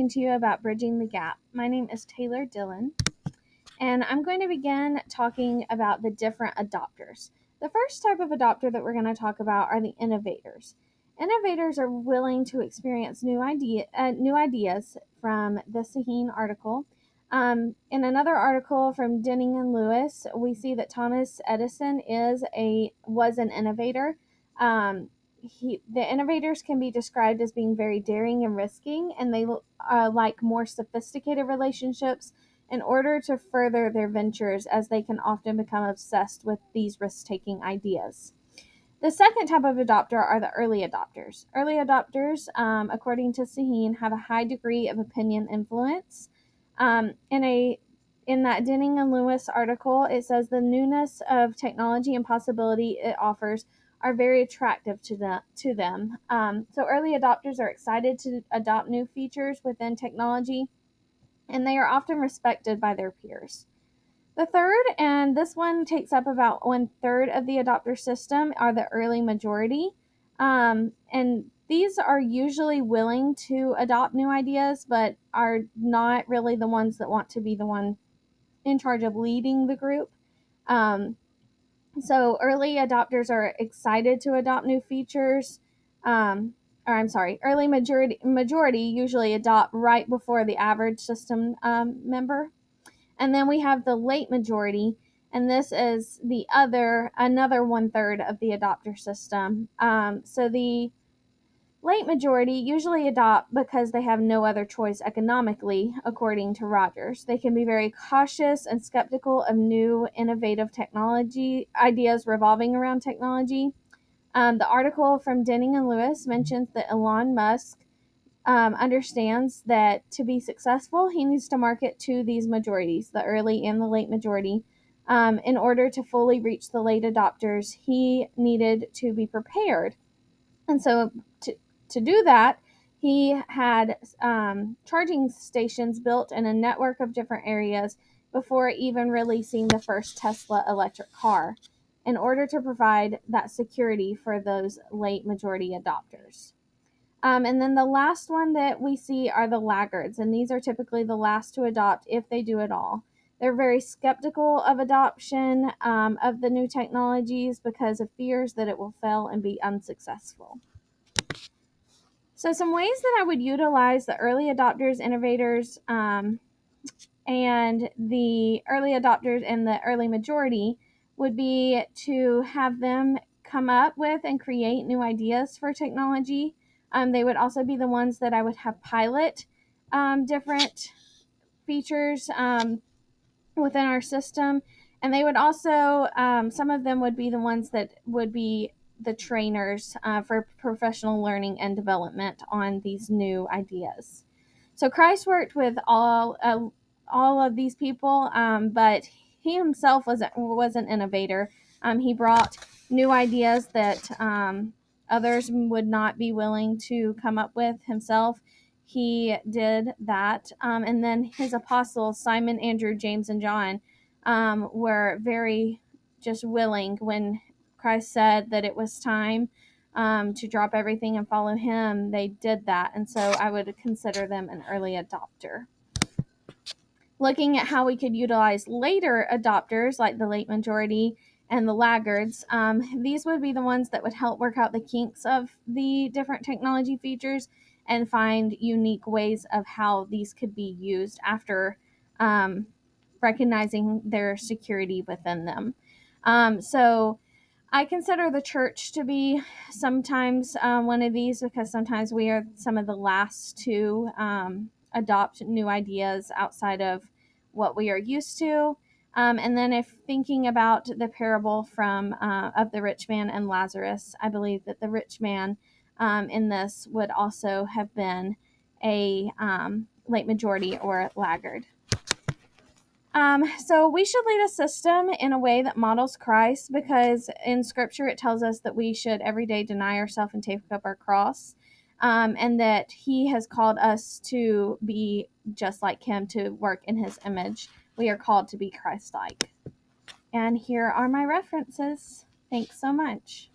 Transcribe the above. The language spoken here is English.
talking to you about bridging the gap. My name is Taylor Dillon, and I'm going to begin talking about the different adopters. The first type of adopter that we're going to talk about are the innovators. Innovators are willing to experience new ideas from the Sahin article. In another article from Denning and Lewis, we see that Thomas Edison was an innovator. The innovators can be described as being very daring and risking, and they like more sophisticated relationships in order to further their ventures, as they can often become obsessed with these risk-taking ideas. The second type of adopter are the early adopters. Early adopters, according to Sahin, have a high degree of opinion influence. In that Denning and Lewis article, it says the newness of technology and possibility it offers are very attractive to them. So early adopters are excited to adopt new features within technology, and they are often respected by their peers. The third, and this one takes up about 1/3 of the adopter system, are the early majority. And these are usually willing to adopt new ideas, but are not really the ones that want to be the one in charge of leading the group. So early adopters are excited to adopt new features. Early majority usually adopt right before the average system member. And then we have the late majority, and this is another 1/3 of the adopter system. So the late majority usually adopt because they have no other choice economically, according to Rogers. They can be very cautious and skeptical of new innovative technology ideas revolving around technology. The article from Denning and Lewis mentions that Elon Musk understands that to be successful, he needs to market to these majorities, the early and the late majority. In order to fully reach the late adopters, he needed to be prepared. And so to do that, he had charging stations built in a network of different areas before even releasing the first Tesla electric car, in order to provide that security for those late majority adopters. And then the last one that we see are the laggards, and these are typically the last to adopt if they do at all. They're very skeptical of adoption of the new technologies because of fears that it will fail and be unsuccessful. So some ways that I would utilize the early adopters, innovators, and the early adopters and the early majority would be to have them come up with and create new ideas for technology. They would also be the ones that I would have pilot different features within our system. And they would also, some of them would be the ones that would be the trainers for professional learning and development on these new ideas. So Christ worked with all of these people, but he himself was an innovator. He brought new ideas that others would not be willing to come up with himself. He did that. And then his apostles, Simon, Andrew, James, and John, were very just willing when Christ said that it was time to drop everything and follow him. They did that. And so I would consider them an early adopter. Looking at how we could utilize later adopters, like the late majority and the laggards, these would be the ones that would help work out the kinks of the different technology features and find unique ways of how these could be used after recognizing their security within them. So I consider the church to be sometimes one of these, because sometimes we are some of the last to adopt new ideas outside of what we are used to. And then if thinking about the parable of the rich man and Lazarus, I believe that the rich man in this would also have been a late majority or laggard. So we should lead a system in a way that models Christ, because in Scripture it tells us that we should every day deny ourselves and take up our cross, and that He has called us to be just like Him, to work in His image. We are called to be Christ-like. And here are my references. Thanks so much.